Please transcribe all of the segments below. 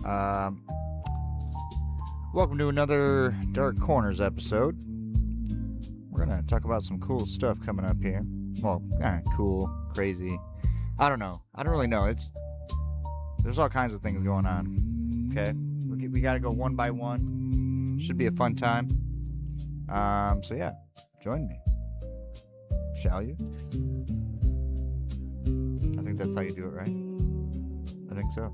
Um, Welcome to another Dark Corners episode. We're gonna talk about some cool stuff coming up here. Well, cool, crazy. I don't know. I don't really know. There's all kinds of things going on. Okay, we gotta go one by one. Should be a fun time. So yeah, join me. Shall you? I think that's how you do it, right? I think so.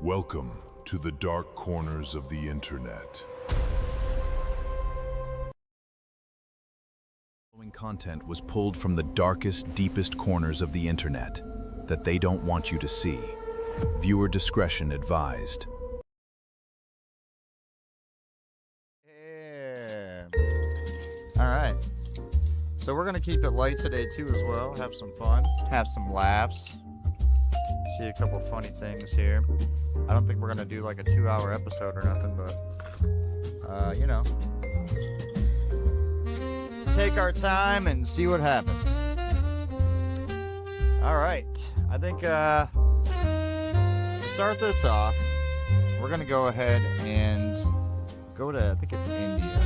Welcome to the dark corners of the internet. The following content was pulled from the darkest, deepest corners of the internet that they don't want you to see. Viewer discretion advised. Yeah. All right. So we're gonna keep it light today too, as well. Have some fun, have some laughs. See a couple funny things here. I don't think we're gonna do like a 2-hour episode or nothing, but you know, take our time and see what happens. All right. I think to start this off, we're gonna go ahead and go to, I think it's India.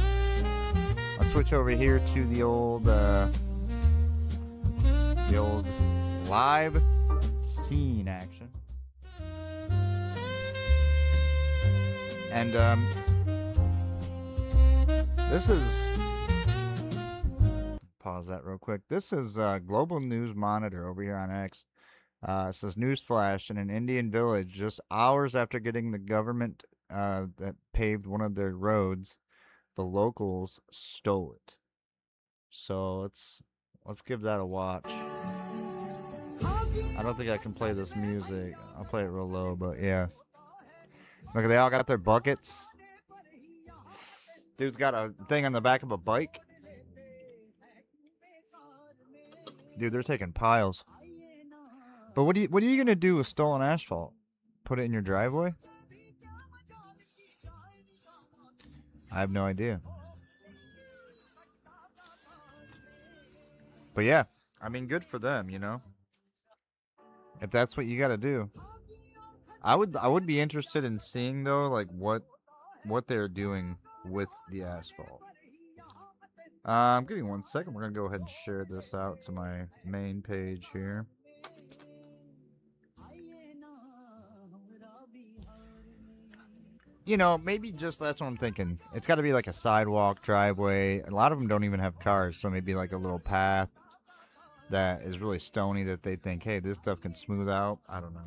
Let's switch over here to the old live scene action. And this is, pause that real quick. This is Global News Monitor over here on X. It says, newsflash, in an Indian village, just hours after getting the government that paved one of their roads, the locals stole it. So let's give that a watch. I don't think I can play this music. I'll play it real low, but yeah. Look, they all got their buckets. Dude's got a thing on the back of a bike. Dude, they're taking piles. But what are you gonna do with stolen asphalt? Put it in your driveway? I have no idea. But yeah, I mean, good for them, you know. If that's what you got to do. I would be interested in seeing though, like what they're doing with the asphalt. Give me 1 second. We're gonna go ahead and share this out to my main page here. You know, maybe just that's what I'm thinking. It's got to be like a sidewalk, driveway. A lot of them don't even have cars, so maybe like a little path that is really stony that they think, hey, this stuff can smooth out. I don't know.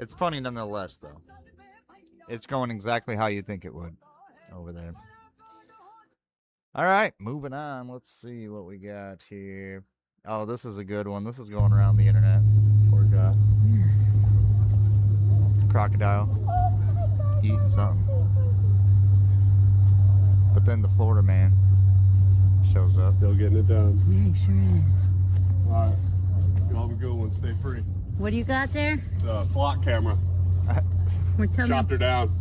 It's funny nonetheless, though. It's going exactly how you think it would over there. All right, moving on. Let's see what we got here. Oh, this is a good one. This is going around the internet. Poor guy. Crocodile eating something. But then the Florida man shows up. Still getting it done. Yeah, sure. All right. Y'all have a good one. Stay free. What do you got there? The flock camera. Tell Chopped me. her down.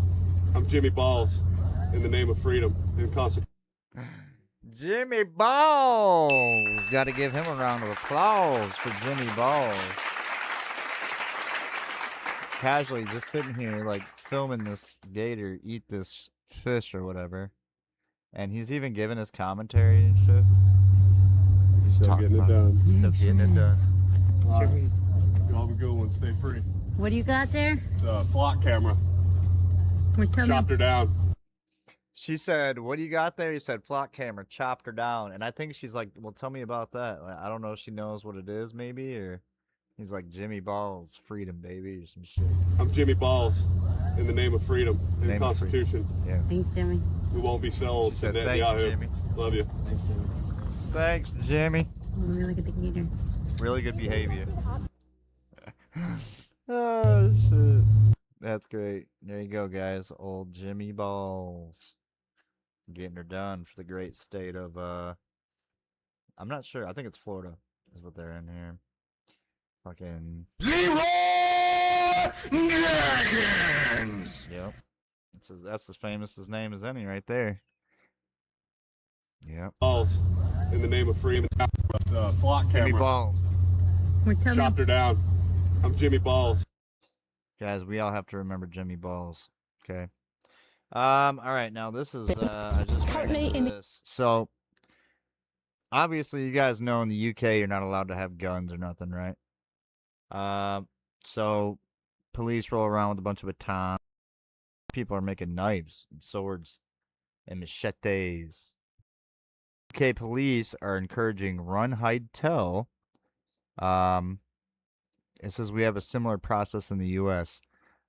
I'm Jimmy Balls. In the name of freedom and Constitution. Jimmy Balls! Got to give him a round of applause for Jimmy Balls. Casually just sitting here, like, filming this gator eat this fish or whatever. And he's even giving his commentary and shit. He's Still talking getting it about done. Still getting it done. All right. Y'all have a good one. Stay free. What do you got there? The flock camera. Tell me. Chopped her down. She said, what do you got there? He said, flock camera, chopped her down. And I think she's like, well, tell me about that. Like, I don't know if she knows what it is, maybe, or he's like, Jimmy Balls, freedom, baby, or some shit. I'm Jimmy Balls. In the name of freedom and Name of Constitution. Yeah. Thanks, Jimmy. We won't be sold She to said, thanks, Netanyahu. Jimmy. Love you. Thanks, Jimmy. Really good to gator. Really good behavior. Oh, shit. That's great. There you go, guys. Old Jimmy Balls. Getting her done for the great state of, I'm not sure. I think it's Florida is what they're in here. Fucking. Yep. That's as famous his name as any right there. Yep. Balls. in the name of freedom. Flock Jimmy camera. Balls. We're telling Chopped her down. I'm Jimmy Balls. Guys, we all have to remember Jimmy Balls. Okay. All right. Now this is I just Currently ran in into this. So obviously, you guys know in the UK you're not allowed to have guns or nothing, right? So police roll around with a bunch of batons. People are making knives and swords and machetes. UK police are encouraging run, hide, tell. It says we have a similar process in the U.S.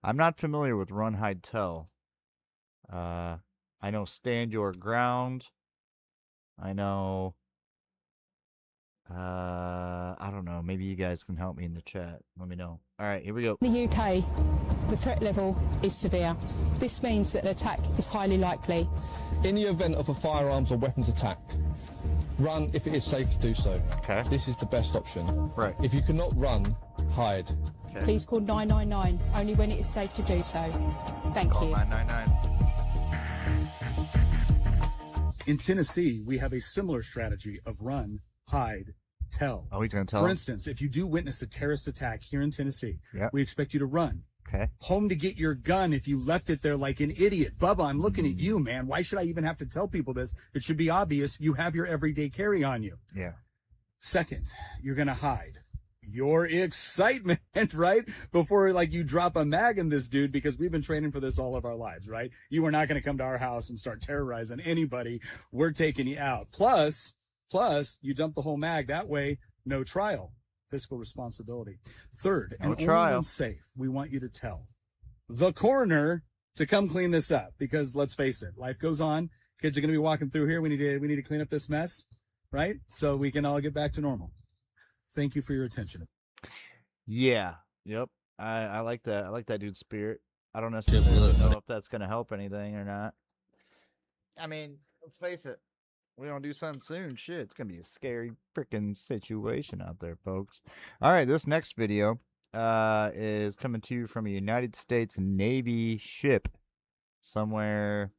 I'm not familiar with run, hide, tell. I know stand your ground. I know. I don't know. Maybe you guys can help me in the chat. Let me know. All right, here we go. In the UK, the threat level is severe. This means that an attack is highly likely. In the event of a firearms or weapons attack, run if it is safe to do so. Okay. This is the best option. Right. If you cannot run, hide. Okay. Please call 999 only when it is safe to do so. Thank Call you. 999. In Tennessee, we have a similar strategy of run, hide, tell. Oh, he's gonna tell For him? instance, if you do witness a terrorist attack here in Tennessee, Yep. we expect you to run. Okay. Home to get your gun if you left it there like an idiot. Bubba, I'm looking at you, man. Why should I even have to tell people this? It should be obvious. You have your everyday carry on you. Yeah. Second, you're going to hide your excitement, right? Before like you drop a mag in this dude, because we've been training for this all of our lives, right? You are not going to come to our house and start terrorizing anybody. We're taking you out. Plus you dump the whole mag. That way, no trial. Fiscal responsibility. Third, No and trial. only when safe, we want you to tell the coroner to come clean this up, because let's face it, life goes on. Kids are going to be walking through here. We need to clean up this mess, right? So we can all get back to normal. Thank you for your attention. Yeah. Yep. I like that. I like that dude's spirit. I don't necessarily know if that's gonna help anything or not. I mean, let's face it. We don't do something soon. Shit, it's gonna be a scary freaking situation out there, folks. All right, this next video is coming to you from a United States Navy ship somewhere.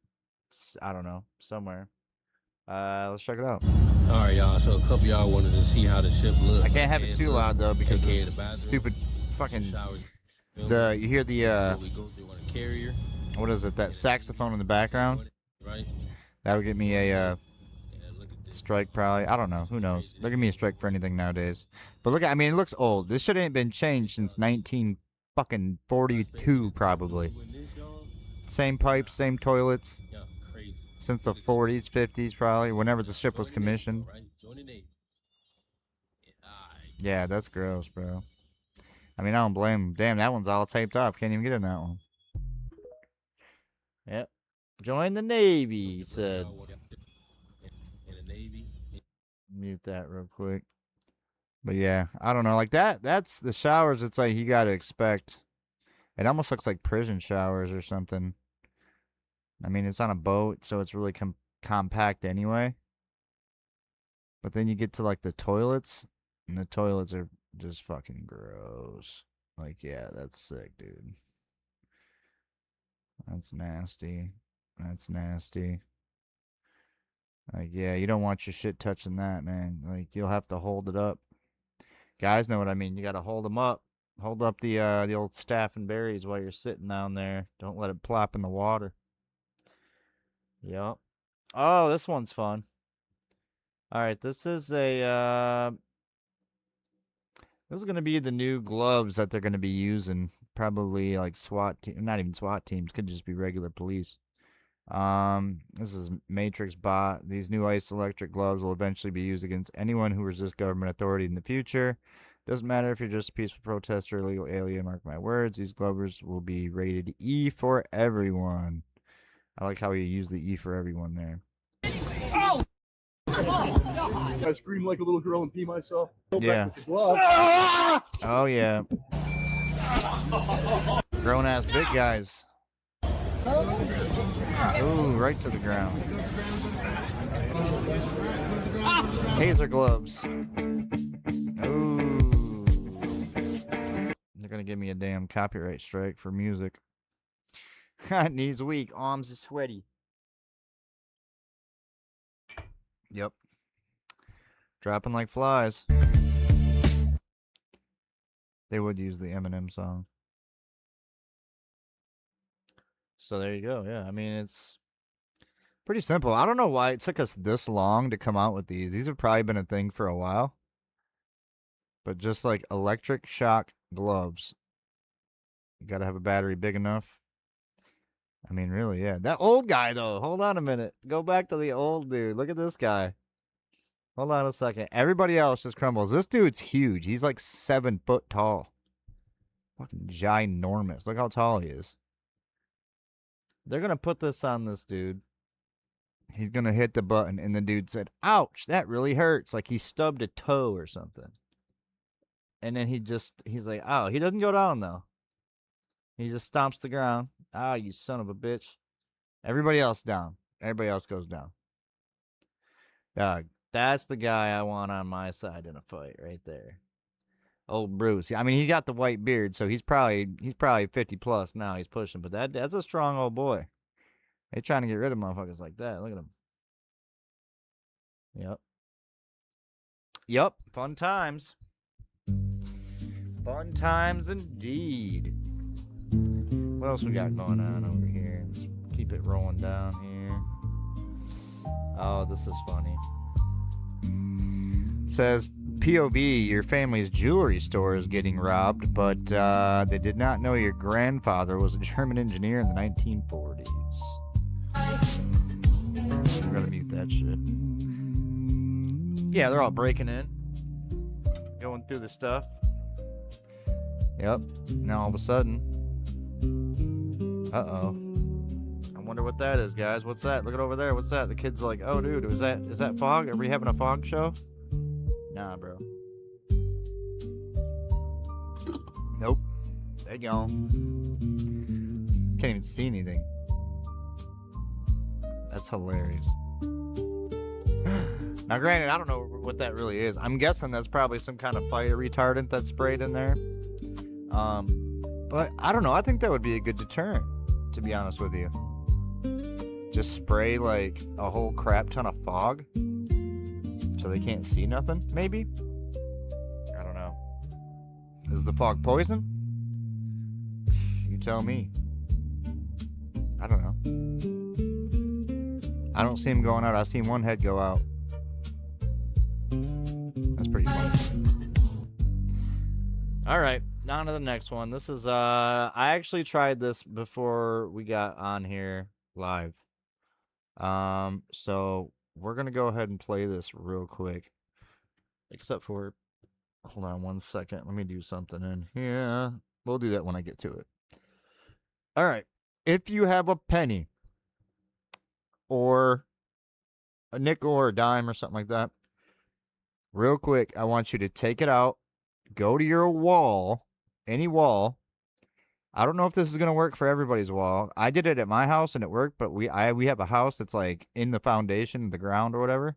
I don't know, somewhere. Let's check it out. All right, y'all. So a couple y'all wanted to see how the ship looked. I can't have it too loud though because AKA this the bathroom. stupid fucking Showers. you hear the What we go through on a carrier. what is it? That saxophone in the background. Right. That would get me a Yeah, look at this. strike probably. I don't know. Who knows? They'll give me a strike for anything nowadays. But look, I mean, it looks old. This shit ain't been changed since 1942 probably. Same pipes, same toilets. Yeah, crazy. Since the 40s, 50s probably. Whenever the ship was commissioned. Right. Join the Navy. Yeah, that's gross, bro. I mean, I don't blame him. Damn, that one's all taped up. Can't even get in that one. Yep. Join the Navy, he said. In the Navy. Mute that real quick. But yeah, I don't know. Like that's the showers. It's like you got to expect. It almost looks like prison showers or something. I mean, it's on a boat, so it's really compact anyway. But then you get to like the toilets, and the toilets are just fucking gross. Like, yeah, that's sick, dude. That's nasty. That's nasty. Like, yeah, you don't want your shit touching that, man. Like, you'll have to hold it up. Guys know what I mean. You got to hold them up. Hold up the old staff and berries while you're sitting down there. Don't let it plop in the water. Yep. Oh, this one's fun. All right, this is a this is gonna be the new gloves that they're gonna be using. Probably like SWAT team, not even SWAT teams. Could just be regular police. This is Matrix Bot. These new ice electric gloves will eventually be used against anyone who resists government authority in the future. Doesn't matter if you're just a peaceful protester or illegal alien, mark my words. These gloves will be rated E for everyone. I like how you use the E for everyone there. I scream like a little girl and pee myself. Yeah. Oh, yeah. Grown ass big guys. Ooh, right to the ground. Taser gloves. Ooh. They're gonna give me a damn copyright strike for music. Knees weak, arms are sweaty. Yep. Dropping like flies. They would use the Eminem song. So there you go. Yeah, I mean, it's pretty simple. I don't know why it took us this long to come out with these. These have probably been a thing for a while. But just like electric shock gloves. You got to have a battery big enough. I mean, really, yeah. That old guy, though. Hold on a minute. Go back to the old dude. Look at this guy. Hold on a second. Everybody else just crumbles. This dude's huge. He's like 7 foot tall. Fucking ginormous. Look how tall he is. They're going to put this on this dude. He's going to hit the button. And the dude said, ouch, that really hurts. Like he stubbed a toe or something. And then he's like, oh, he doesn't go down, though. He just stomps the ground. Ah, you son of a bitch. Everybody else down. Everybody else goes down. Dog. That's the guy I want on my side in a fight right there. Old Bruce. I mean, he got the white beard, so he's probably 50 plus now. He's pushing, but that's a strong old boy. They're trying to get rid of motherfuckers like that. Look at him. Yep. Yep. Fun times. Fun times indeed. What else we got going on over here? Let's keep it rolling down here. Oh, this is funny. It says, POV, your family's jewelry store is getting robbed, but they did not know your grandfather was a German engineer in the 1940s. We're gonna mute that shit. Yeah, they're all breaking in. Going through the stuff. Yep. Now all of a sudden. Uh-oh. I wonder what that is, guys. What's that? Look at over there. What's that? The kid's like, oh, dude, is that fog? Are we having a fog show? Nah, bro. Nope. They gone. Can't even see anything. That's hilarious. Now, granted, I don't know what that really is. I'm guessing that's probably some kind of fire retardant that's sprayed in there. But I don't know. I think that would be a good deterrent, to be honest with you. Just spray like a whole crap ton of fog so they can't see nothing, maybe? I don't know. Is the fog poison? You tell me. I don't know. I don't see him going out. I seen one head go out. That's pretty funny. All right. On to the next one. This is I actually tried this before we got on here live. So we're gonna go ahead and play this real quick. Except for, hold on one second. Let me do something in here. We'll do that when I get to it. All right. If you have a penny or a nickel or a dime or something like that, real quick, I want you to take it out, go to your wall. Any wall. I don't know if this is gonna work for everybody's wall. I did it at my house and it worked, but we have a house that's like in the foundation, the ground or whatever.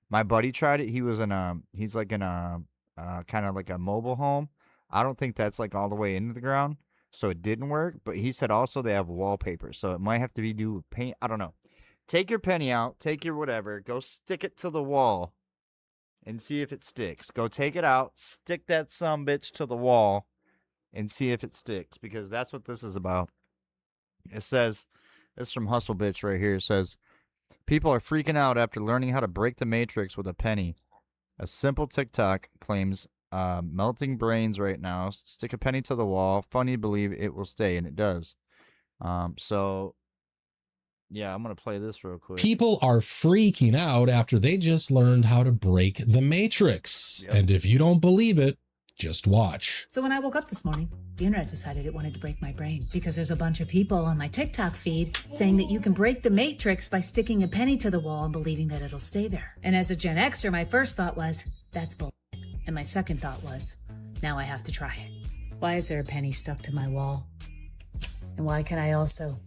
My buddy tried it. He's like in a kind of like a mobile home. I don't think that's like all the way into the ground, so it didn't work. But he said also they have wallpaper, so it might have to be do with paint. I don't know. Take your penny out, take your whatever, go stick it to the wall, and see if it sticks. Go take it out, stick that sumbitch to the wall. And see if it sticks, because that's what this is about. It says, this is from Hustle Bitch right here. It says, people are freaking out after learning how to break the matrix with a penny. A simple TikTok claims melting brains right now. Stick a penny to the wall. Funny to believe it will stay, and it does. So, yeah, I'm going to play this real quick. People are freaking out after they just learned how to break the matrix. Yep. And if you don't believe it, just watch. So when I woke up this morning, the internet decided it wanted to break my brain because there's a bunch of people on my TikTok feed saying that you can break the matrix by sticking a penny to the wall and believing that it'll stay there. And as a Gen Xer, my first thought was, that's bull. And my second thought was, now I have to try it. Why is there a penny stuck to my wall? And why can I also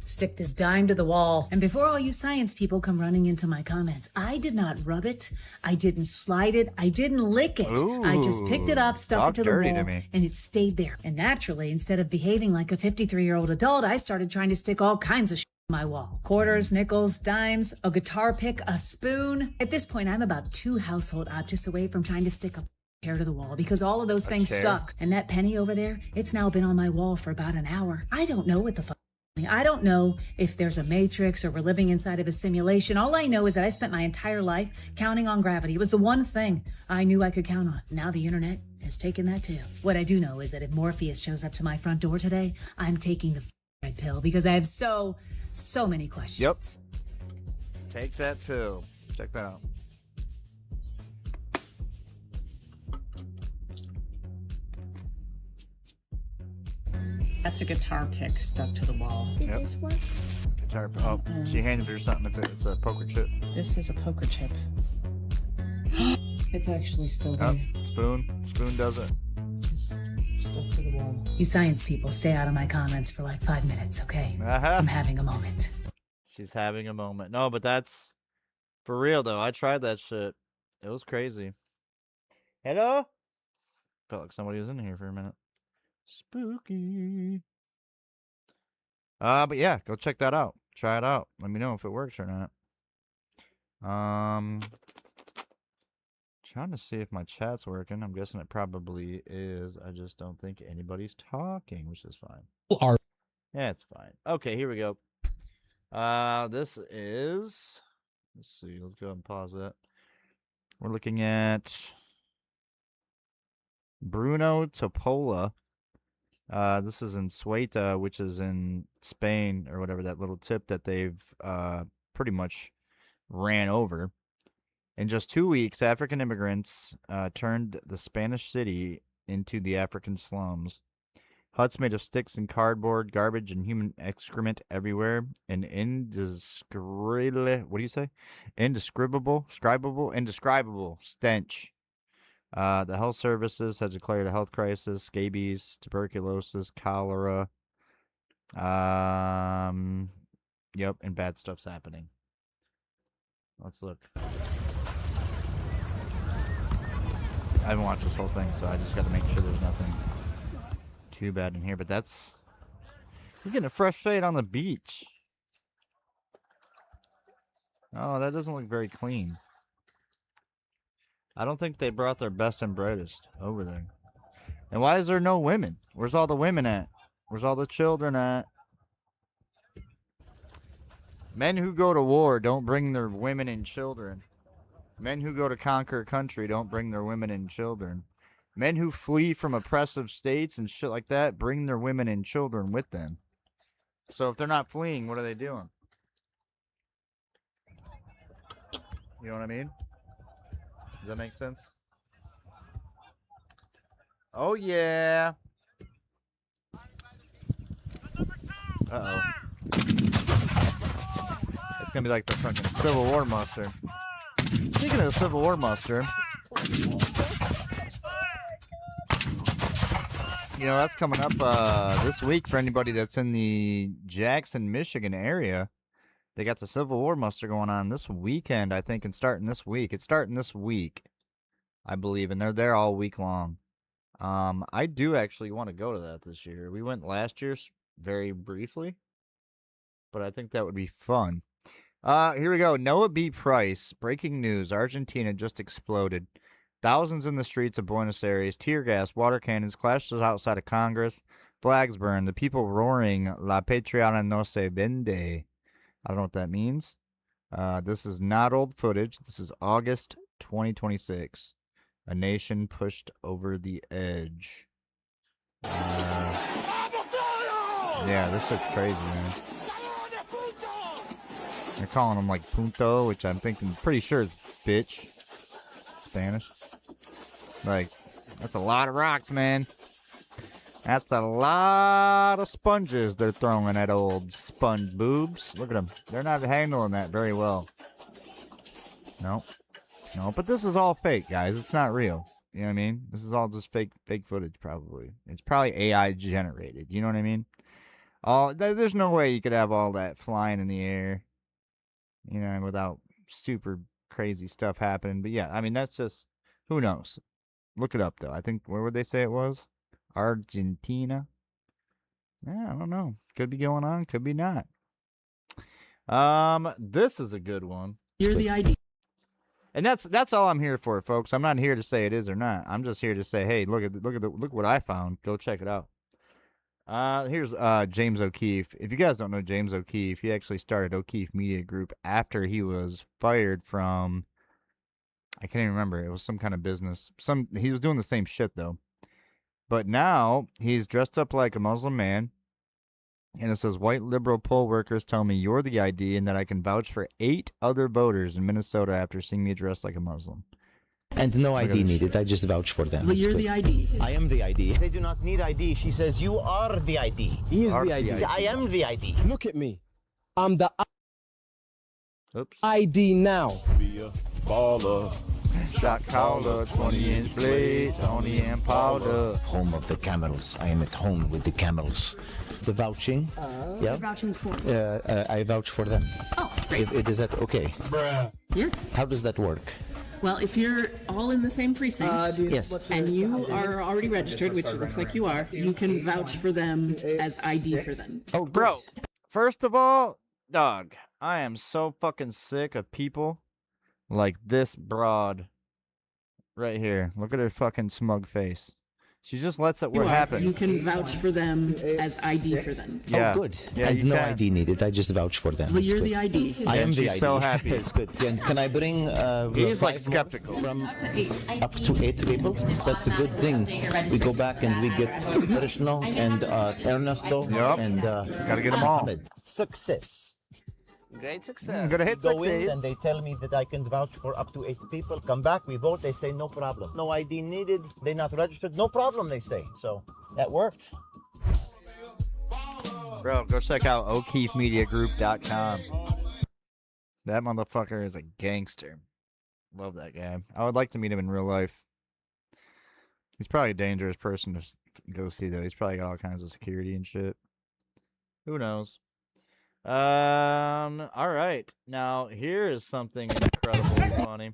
stick this dime to the wall? And before all you science people come running into my comments, I did not rub it. I didn't slide it. I didn't lick it. Ooh, I just picked it up, stuck it to the wall, and it stayed there. And naturally, instead of behaving like a 53-year-old adult, I started trying to stick all kinds of my wall. Quarters, nickels, dimes, a guitar pick, a spoon. At this point, I'm about 2 household objects away from trying to stick a chair to the wall because all of those things stuck. And that penny over there, it's now been on my wall for about an hour. I don't know what the fuck. I don't know if there's a matrix or we're living inside of a simulation. All I know is that I spent my entire life counting on gravity. It was the one thing I knew I could count on. Now the internet has taken that too. What I do know is that if Morpheus shows up to my front door today, I'm taking the red pill because I have so many questions. Yep. Take that pill. Check that out. That's a guitar pick stuck to the wall. Yep. Guitar. Oh, she handed her something. It's a poker chip. This is a poker chip. It's actually still there. Oh, spoon does it. Just stuck to the wall. You science people, stay out of my comments for like 5 minutes, okay? I'm having a moment. She's having a moment. No, but that's for real though. I tried that shit. It was crazy. Hello? Felt like somebody was in here for a minute. Spooky. But yeah, go check that out. Try it out. Let me know if it works or not. Trying to see if my chat's working. I'm guessing it probably is. I just don't think anybody's talking, which is fine. Yeah, it's fine. Okay, here we go. This is, let's see, let's go ahead and pause that. We're looking at Bruno Topola. This is in Ceuta, which is in Spain, or whatever, that little tip that they've pretty much ran over. In just 2 weeks, African immigrants turned the Spanish city into the African slums. Huts made of sticks and cardboard, garbage and human excrement everywhere, an indescribable stench. The health services have declared a health crisis, scabies, tuberculosis, cholera. Yep, and bad stuff's happening. Let's look. I haven't watched this whole thing, so I just got to make sure there's nothing too bad in here. But that's... You're getting a fresh fade on the beach. Oh, that doesn't look very clean. I don't think they brought their best and brightest over there. And why is there no women? Where's all the women at? Where's all the children at? Men who go to war don't bring their women and children. Men who go to conquer a country don't bring their women and children. Men who flee from oppressive states and shit like that bring their women and children with them. So if they're not fleeing, what are they doing? You know what I mean? Does that make sense? Oh, yeah. Uh-oh. It's gonna be like the fucking Civil War muster. Speaking of the Civil War muster, you know, that's coming up this week for anybody that's in the Jackson, Michigan area. They got the Civil War muster going on this weekend, I think, and starting this week. It's starting this week, I believe, and they're there all week long. I do actually want to go to that this year. We went last year very briefly, but I think that would be fun. Here we go. Noah B. Price. Breaking news. Argentina just exploded. Thousands in the streets of Buenos Aires. Tear gas, water cannons, clashes outside of Congress. Flags burned. The people roaring, La Patria no se vende. I don't know what that means. This is not old footage. This is August 2026. A nation pushed over the edge. Yeah, this shit's crazy, man. They're calling them like punto, which I'm pretty sure is bitch. Spanish. Like, that's a lot of rocks, man. That's a lot of sponges they're throwing at old sponge boobs. Look at them. They're not handling that very well. Nope. No, but this is all fake, guys. It's not real. You know what I mean? This is all just fake footage, probably. It's probably AI generated. You know what I mean? There's no way you could have all that flying in the air, you know, without super crazy stuff happening. But yeah, I mean, that's just, who knows? Look it up, though. I think, where would they say it was? Argentina? Yeah, I don't know. Could be going on, could be not. This is a good one. You're the ID. And that's all I'm here for, folks. I'm not here to say it is or not. I'm just here to say, hey, look what I found. Go check it out. Here's James O'Keefe. If you guys don't know James O'Keefe, he actually started O'Keefe Media Group after he was fired from, I can't even remember. It was some kind of business. He was doing the same shit though. But now he's dressed up like a Muslim man. And it says, white liberal poll workers tell me you're the ID and that I can vouch for 8 other voters in Minnesota after seeing me dressed like a Muslim. And no ID needed. I just vouch for them. Well, you're the ID. I am the ID. They do not need ID. She says, you are the ID. He is the ID. I am the ID. Look at me. I'm the Oops. ID now. Be a baller. Shot caller, 20-inch blade, Tony and powder. Home of the camels. I am at home with the camels. The vouching. Yeah. Vouching for. I vouch for them. Oh, great. Is that okay? Bruh. Yes. How does that work? Well, if you're all in the same precinct, Yes. and you are already registered, which it looks like you are, you can vouch for them as ID for them. Oh, good. Bro, first of all, dog, I am so fucking sick of people like this broad right here. Look at her fucking smug face. She just lets it happen. You can vouch for them as ID for them. Yeah. Oh, good. Yeah, and you no can. ID needed. I just vouch for them. Well, It's you're good. the ID. I am And the she's ID. so happy. It's good. And can I bring He's like 5 more skeptical. from up to 8 people? That's a good thing. We go back and we get Krishna and Ernesto Yep. and Gotta get them all. Ahmed. Success. Great success. Gonna hit Go in success. and they tell me that I can vouch for up to 8 people. Come back, we vote. They say no problem. No ID needed. They're not registered. No problem, they say. So that worked. Bro, go check out O'KeefeMediaGroup.com. That motherfucker is a gangster. Love that guy. I would like to meet him in real life. He's probably a dangerous person to go see, though. He's probably got all kinds of security and shit. Who knows? All right. Now, here is something incredibly funny.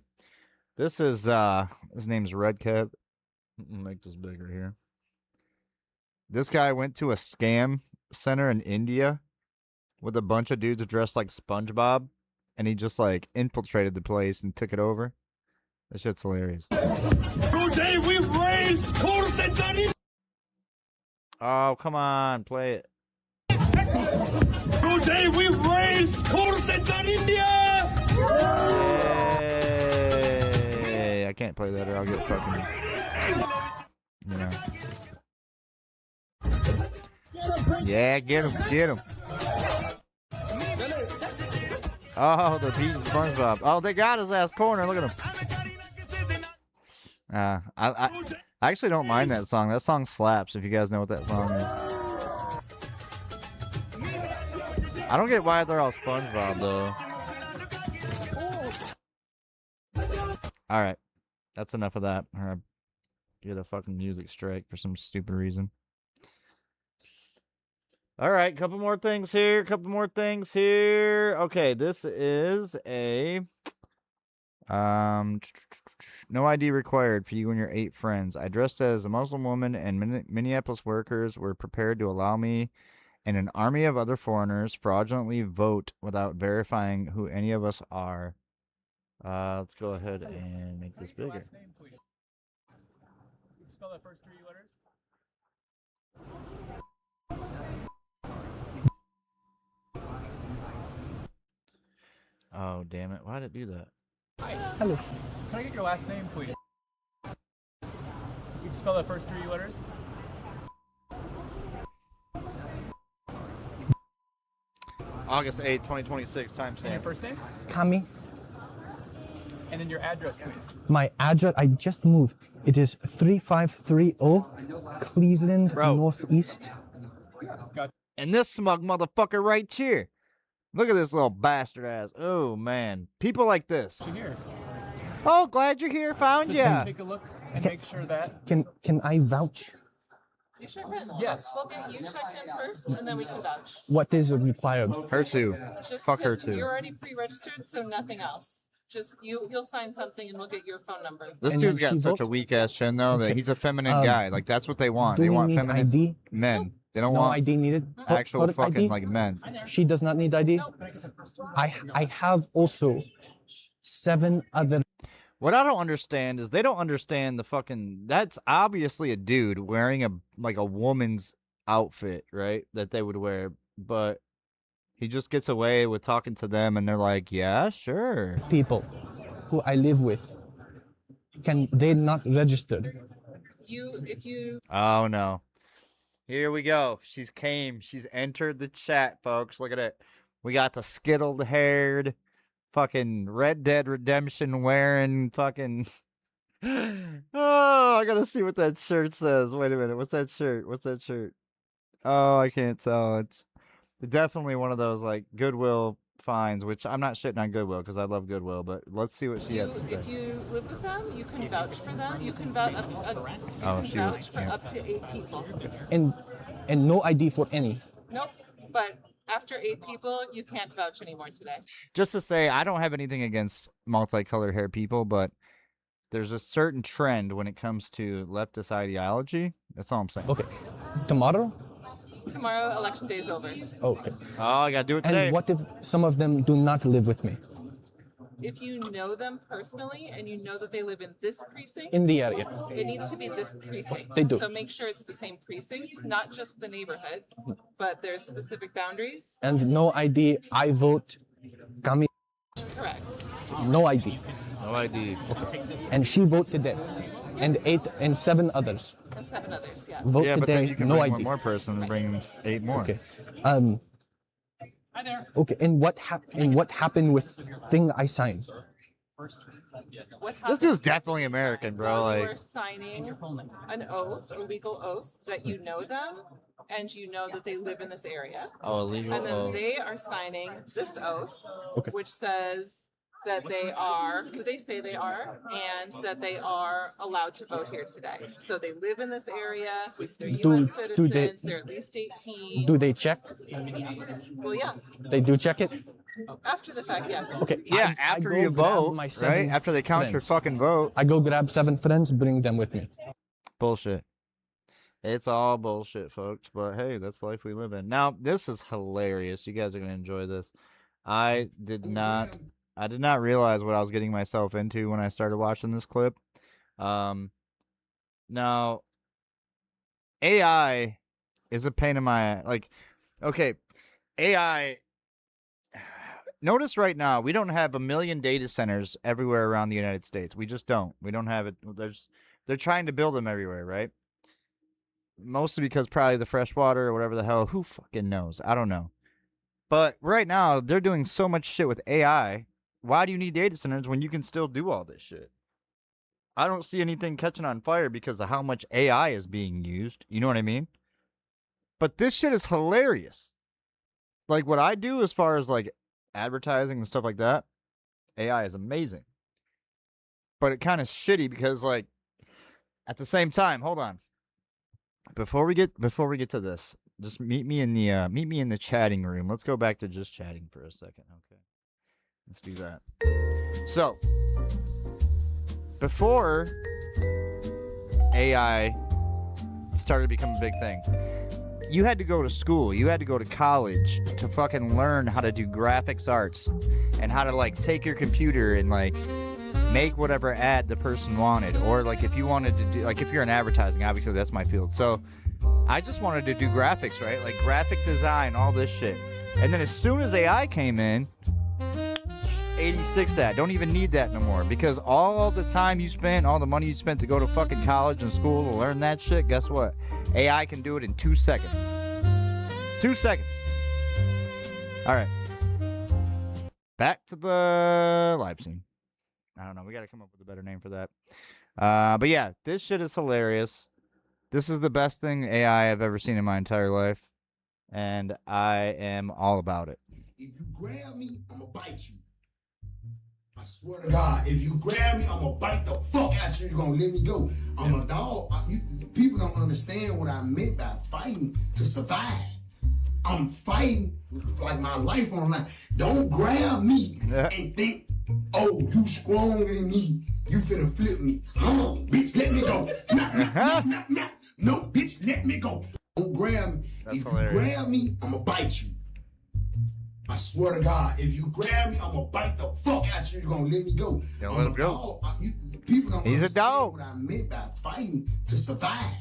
This is, his name's Redcat. Make this bigger here. This guy went to a scam center in India with a bunch of dudes dressed like SpongeBob, and he just, like, infiltrated the place and took it over. That shit's hilarious. Today we raise Course and Oh, come on, play it. Today we raise Course and India! Hey, I can't play that or I'll get fucking, you know. Yeah, get him, get him. Oh, they're beating SpongeBob. Oh, they got his ass corner. Look at him. I actually don't mind that song. That song slaps, if you guys know what that song is. I don't get why they're all SpongeBob, though. Alright. That's enough of that. Or I get a fucking music strike for some stupid reason. Alright, couple more things here. Okay, this is a... no ID required for you and your 8 friends. I dressed as a Muslim woman, and Minneapolis workers were prepared to allow me and an army of other foreigners fraudulently vote without verifying who any of us are. Let's go ahead and make this bigger. Last name, please. Spell the first 3 letters. Oh, damn it. Why did it do that? Hi. Hello. Can I get your last name, please? You can spell the first 3 letters. August 8, 2026, And your timestamp. first name? Kami. And then your address, please. My address, I just moved. It is 3530 Cleveland Northeast. And this smug motherfucker right here. Look at this little bastard ass. Oh, man. People like this. You're here. Oh, glad you're here. Found So ya. take a look and make sure that. Can I vouch? You should run. Yes. We'll get you checked in first, and then we can vouch. What is required? Her too. Just Fuck her too. You're already pre-registered, so nothing else. Just you'll sign something, and we'll get your phone number. This dude's got such a weak ass chin though that he's a feminine Um, guy. Like that's what they want. do They we want need feminine ID? men. They don't No want ID needed. actual For fucking ID? like men. She does not need ID. I have also 7 other. What I don't understand is they don't understand the fucking. That's obviously a dude wearing a woman's outfit, right? That they would wear, but he just gets away with talking to them, and they're like, "Yeah, sure." People who I live with, can they not registered? If you Oh no. Here we go. She's entered the chat, folks. Look at it. We got the skittled haired, fucking Red Dead Redemption wearing fucking. Oh, I gotta see what that shirt says. Wait a minute. What's that shirt? Oh, I can't tell. It's definitely one of those like Goodwill finds, which I'm not shitting on Goodwill because I love Goodwill, but let's see what she has to say. if you live with them, you can vouch for them. You can vouch for up to 8 people. And no ID for any. Nope. But after 8 people, you can't vouch anymore today. Just to say, I don't have anything against multicolored hair people, but there's a certain trend when it comes to leftist ideology. That's all I'm saying. Okay. Tomorrow? Tomorrow, election day is over. Okay. Oh, I gotta do it today. And what if some of them do not live with me? If you know them personally and you know that they live in this precinct, In the area. it needs to be this precinct. They do. So make sure it's the same precinct, not just the neighborhood, but there's specific boundaries. And no ID, I vote Kami. Correct. No ID. No ID. Okay. And she vote today. And 7 others. And 7 others, yeah. Vote Yeah, but today, then you can no bring ID. one more person and bring 8 more. Okay. Okay, and what happened with thing I signed? What This dude's definitely American, bro. Well, you Like, are signing an oath, a legal oath, that you know them and you know that they live in this area. oh, illegal. And then Oh. they are signing this oath, Okay. which says that they are who they say they are and that they are allowed to vote here today. So they live in this area, they're U.S. citizens, they're at least 18. Do they check? Well, yeah, They do check it? after the fact, yeah. Okay. Yeah, I after go you grab vote, my right? 7 After they count your friends. fucking vote. I go grab 7 friends, bring them with me. Bullshit. It's all bullshit, folks. But hey, that's life we live in. Now, this is hilarious. You guys are gonna enjoy this. I did not realize what I was getting myself into when I started watching this clip. Now, AI is a pain in my like. Okay, AI. Notice right now we don't have 1 million data centers everywhere around the United States. We just don't. We don't have it. They're trying to build them everywhere, right? Mostly because probably the fresh water or whatever the hell. Who fucking knows? I don't know. But right now they're doing so much shit with AI. Why do you need data centers when you can still do all this shit? I don't see anything catching on fire because of how much AI is being used. You know what I mean? But this shit is hilarious. Like what I do as far as like advertising and stuff like that, AI is amazing. But it kind of shitty because like at the same time, hold on. Before we get to this, just meet me in the chatting room. Let's go back to just chatting for a second. Okay. Let's do that. So, before AI started to become a big thing, you had to go to school, you had to go to college to fucking learn how to do graphics arts and how to like take your computer and like make whatever ad the person wanted. Or like if you wanted to do, like if you're in advertising, obviously that's my field. So I just wanted to do graphics, right? Like graphic design, all this shit. And then as soon as AI came in, 86 that. Don't even need that no more. Because all the time you spent, all the money you spent to go to fucking college and school to learn that shit, guess what? AI can do it in 2 seconds. 2 seconds. All right. Back to the live scene. I don't know. We got to come up with a better name for that. But yeah, this shit is hilarious. This is the best thing AI I've ever seen in my entire life. And I am all about it. If you grab me, I'm going to bite you. I swear to God, if you grab me, I'm going to bite the fuck out you. You're going to let me go. I'm a dog. People don't understand what I meant by fighting to survive. I'm fighting like my life on the line. Don't grab me and think, oh, you stronger than me. You finna flip me. Bitch, let me go. No, bitch, let me go. Don't grab me, That's if hilarious. you grab me, I'ma bite you. I swear to God, if you grab me, I'ma bite the fuck out you. You're gonna let me go. Don't I'm let a him go. dog. People don't He's a understand dog. what I meant by fighting to survive.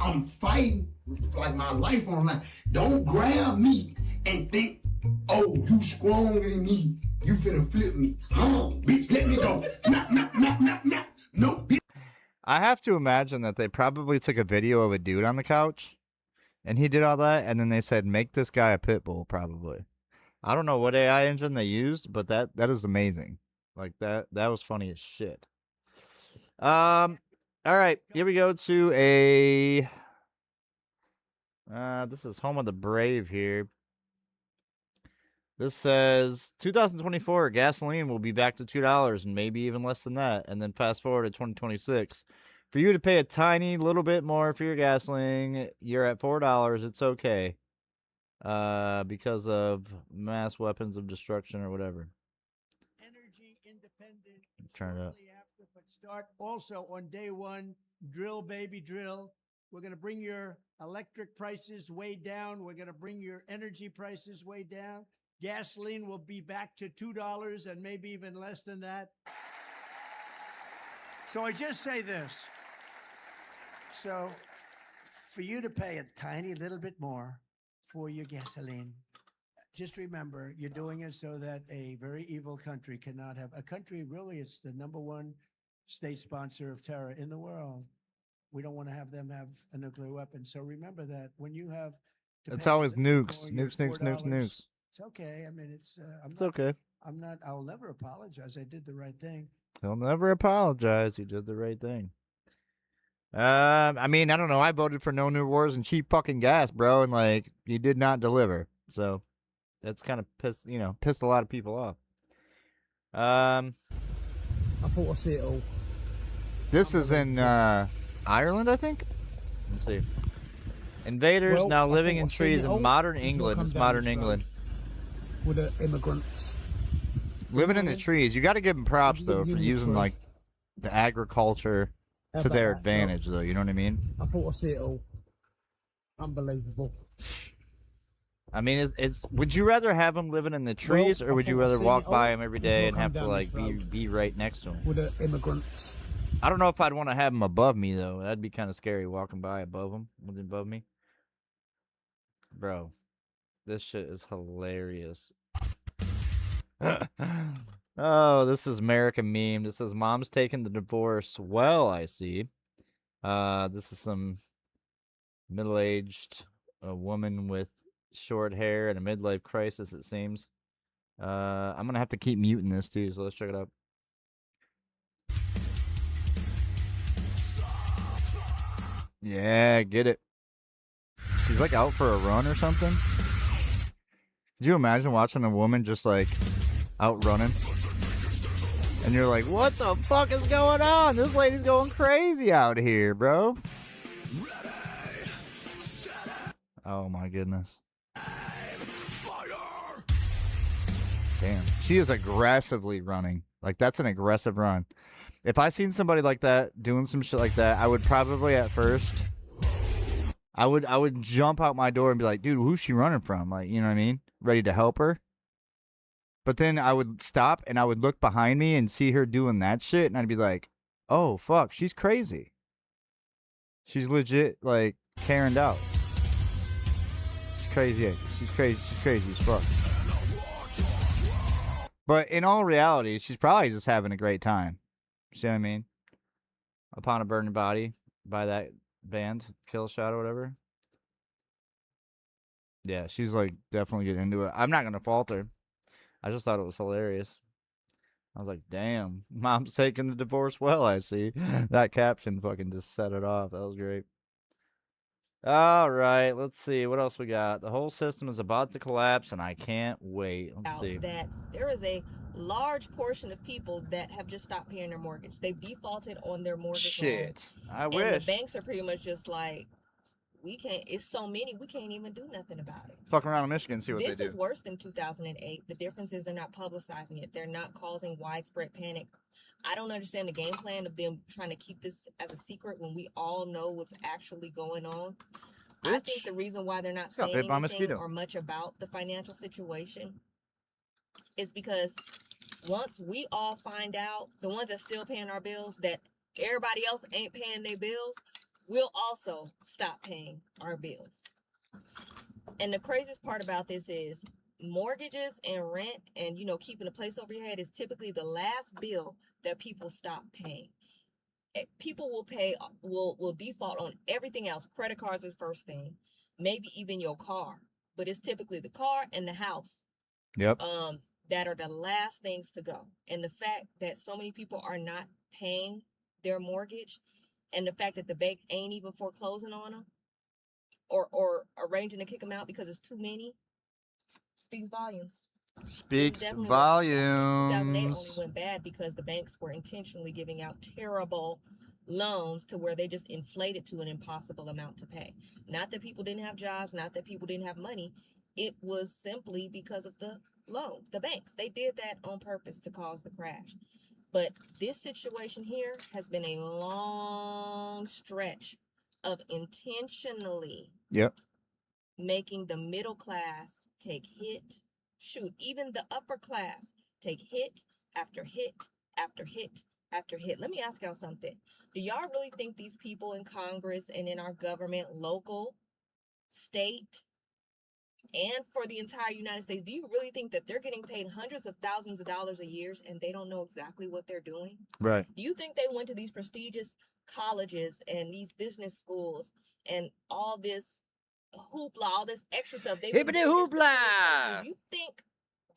I'm fighting like my life on the line. Don't grab me and think, oh, you stronger than me. You finna flip me. Oh, bitch, let me go. No, bitch. I have to imagine that they probably took a video of a dude on the couch, and he did all that, and then they said, make this guy a pit bull, probably. I don't know what AI engine they used, but that is amazing. Like, that was funny as shit. All right, here we go to a... this is Home of the Brave here. This says 2024 gasoline will be back to $2 and maybe even less than that. And then fast forward to 2026. For you to pay a tiny little bit more for your gasoline, you're at $4. It's okay. Because of mass weapons of destruction or whatever. Energy independent. Turn it up. But start also on day one, drill, baby, drill. We're going to bring your electric prices way down. We're going to bring your energy prices way down. Gasoline will be back to $2 and maybe even less than that. So I just say this. So for you to pay a tiny little bit more for your gasoline, just remember you're doing it so that a very evil country cannot have a country. Really, it's the #1 state sponsor of terror in the world. We don't want to have them have a nuclear weapon. So remember that when you have to It's pay a always little bit nukes. more, you're Nukes, nukes, nukes, $4. nukes. It's okay. I mean, it's Okay. I'll never apologize. I did the right thing. He'll never apologize. He did the right thing. I mean, I don't know. I voted for no new wars and cheap fucking gas, bro, and like you did not deliver. So that's kind of pissed a lot of people off. I thought I see it all. This is in Ireland, I think. Let's see. Invaders Well, now I living thought in I seen trees it in all modern until I England. come It's down modern this road England. With the immigrants. Living in the trees. You got to give them props though for Living in the using tree. like the agriculture How to about their that, advantage, though. You know what I mean? I thought I see it all. Unbelievable. I mean, it's. Would you rather have them living in the trees, Well, or I would you thought I rather seen walk it by all them every until day I and come have to down like this road. be right next to them? With the immigrants. I don't know if I'd want to have them above me though. That'd be kind of scary walking by above them, above me. Bro, this shit is hilarious. Oh, this is American meme. This says mom's taking the divorce. Well, I see. This is some middle-aged woman with short hair and a midlife crisis, it seems. I'm gonna have to keep muting this too, so let's check it out. Yeah, get it. She's like out for a run or something. Could you imagine watching a woman just like out running? And you're like, what the fuck is going on? This lady's going crazy out here, bro. Oh my goodness. Damn. She is aggressively running. Like, that's an aggressive run. If I seen somebody like that doing some shit like that, I would probably at first, I would jump out my door and be like, dude, who's she running from? Like, you know what I mean? Ready to help her. But then I would stop and I would look behind me and see her doing that shit. And I'd be like, oh, fuck, she's crazy. She's legit, like, Karen'd out. She's crazy. She's crazy. She's crazy as fuck. But in all reality, she's probably just having a great time. See what I mean? Upon a Burning Body by that band, Kill Shot or whatever. Yeah, she's like definitely getting into it. I'm not gonna fault her. I just thought it was hilarious. I was like, damn, mom's taking the divorce well, I see. That caption fucking just set it off. That was great. All right, let's see. What else we got? The whole system is about to collapse, and I can't wait. Let's see. That there is a large portion of people that have just stopped paying their mortgage. They've defaulted on their mortgage Shit. I and wish. the banks are pretty much just like, we can't, it's so many, we can't even do nothing about it. Fuck around in Michigan and see what This they do. is worse than 2008. The difference is they're not publicizing it. They're not causing widespread panic. I don't understand the game plan of them trying to keep this as a secret when we all know what's actually going on. I think the reason why they're not Got saying bit by a anything mosquito. or much about the financial situation is because once we all find out, the ones that still paying our bills, that everybody else ain't paying their bills, we'll also stop paying our bills. And the craziest part about this is mortgages and rent and, keeping a place over your head is typically the last bill that people stop paying. People will default on everything else. Credit cards is first thing, maybe even your car, but it's typically the car and the house. Yep. That are the last things to go. And the fact that so many people are not paying their mortgage, and the fact that the bank ain't even foreclosing on them or arranging to kick them out because it's too many, speaks volumes. Speaks 2008 volumes. only went bad because the banks were intentionally giving out terrible loans to where they just inflated to an impossible amount to pay. Not that people didn't have jobs, not that people didn't have money. It was simply because of the loan. The banks, they did that on purpose to cause the crash. But this situation here has been a long stretch of intentionally making the middle class take hit. Shoot, even the upper class take hit after hit after hit after hit. Let me ask y'all something. Do y'all really think these people in Congress and in our government, local, state, and for the entire United States, do you really think that they're getting paid hundreds of thousands of dollars a year and they don't know exactly what they're doing? Right. Do you think they went to these prestigious colleges and these business schools and all this hoopla, all this extra stuff? Hippity hoopla! You think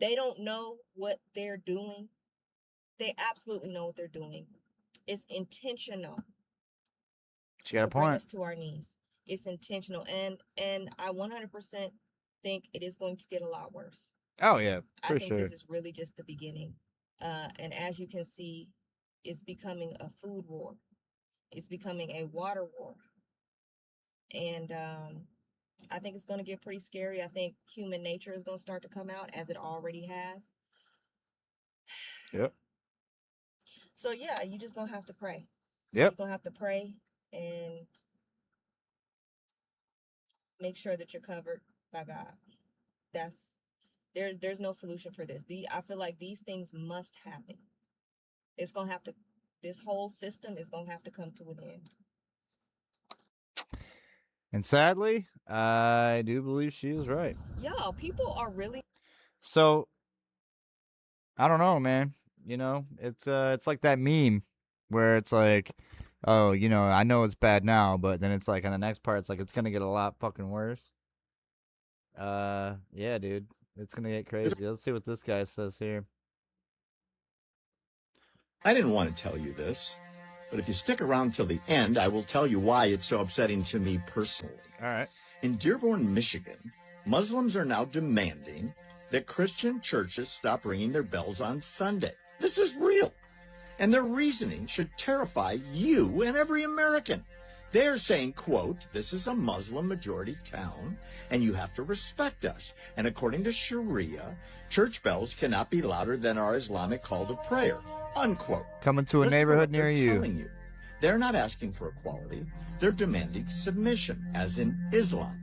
they don't know what they're doing? They absolutely know what they're doing. It's intentional. She got a bring point. us to our knees. It's intentional, and I 100% think it is going to get a lot worse. Oh yeah, for I think sure. this is really just the beginning. And as you can see, it's becoming a food war. It's becoming a water war. And I think it's going to get pretty scary. I think human nature is going to start to come out as it already has. Yep. So yeah, you just going to have to pray. Yep. You're going to have to pray and make sure that you're covered by God. There's no solution for this. I feel like these things must happen. It's going to have to, this whole system is going to have to come to an end. And sadly, I do believe she is right. Y'all, people are really. So, I don't know, man. It's like that meme where it's like, oh, I know it's bad now, but then it's like on the next part, it's like it's gonna get a lot fucking worse. Yeah, dude, it's gonna get crazy. Let's see what this guy says here. I didn't want to tell you this, but if you stick around till the end, I will tell you why it's so upsetting to me personally. All right. In Dearborn, Michigan, Muslims are now demanding that Christian churches stop ringing their bells on Sunday. This is real. And their reasoning should terrify you and every American. They're saying, quote, this is a Muslim-majority town, and you have to respect us. And according to Sharia, church bells cannot be louder than our Islamic call to prayer, unquote. Coming to a Listen neighborhood to what near they're you. telling you. They're not asking for equality. They're demanding submission, as in Islam.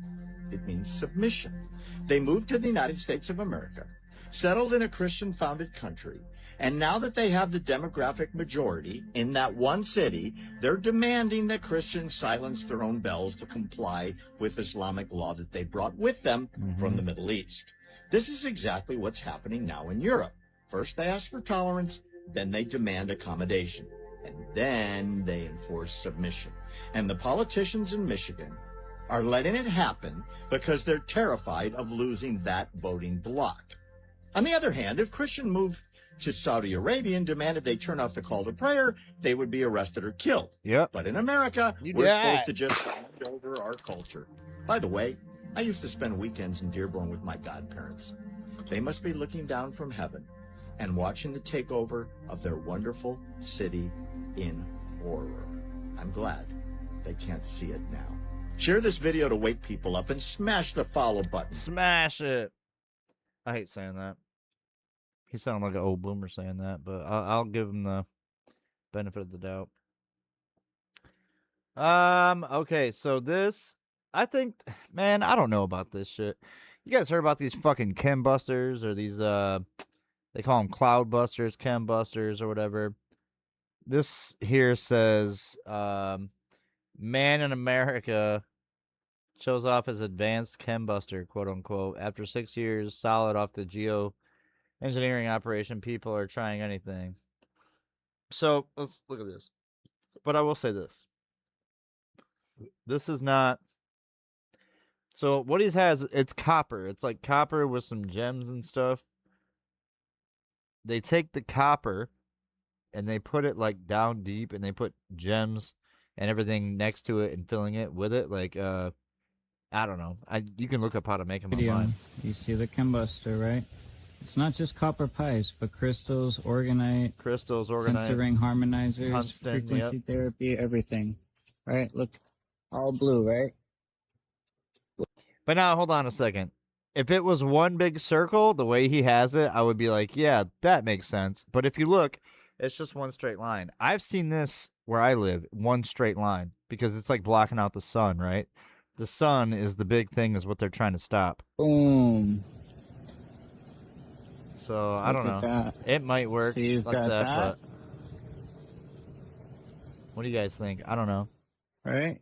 It means submission. They moved to the United States of America, settled in a Christian-founded country, and now that they have the demographic majority in that one city, they're demanding that Christians silence their own bells to comply with Islamic law that they brought with them from the Middle East. This is exactly what's happening now in Europe. First they ask for tolerance, then they demand accommodation, and then they enforce submission. And the politicians in Michigan are letting it happen because they're terrified of losing that voting bloc. On the other hand, if Christians moved to Saudi Arabia and demanded they turn off the call to prayer, they would be arrested or killed. Yep. But in America, we're supposed to just hand over our culture. By the way, I used to spend weekends in Dearborn with my godparents. They must be looking down from heaven and watching the takeover of their wonderful city in horror. I'm glad they can't see it now. Share this video to wake people up and smash the follow button. Smash it. I hate saying that. He sounded like an old boomer saying that, but I'll give him the benefit of the doubt. Okay, so this I think, man, I don't know about this shit. You guys heard about these fucking chem busters or these, they call them cloud busters, chem busters, or whatever. This here says, man in America shows off his advanced chem buster, quote unquote. After 6 years solid off the geoengineering operation, people are trying anything. So let's look at this. But I will say this. This is not. So what he has, it's copper. It's like copper with some gems and stuff. They take the copper and they put it like down deep and they put gems and everything next to it and filling it with it. Like, I don't know. You can look up how to make them online. You see the combuster, right? It's not just copper pipes, but crystals, organite, tensor ring harmonizers, tungsten, frequency therapy, everything. Right? Look, all blue, right? But now, hold on a second. If it was one big circle, the way he has it, I would be like, yeah, that makes sense. But if you look, it's just one straight line. I've seen this where I live, one straight line, because it's like blocking out the sun, right? The sun is the big thing, is what they're trying to stop. Boom. So, I don't know. It might work like that, but what do you guys think? I don't know. Right?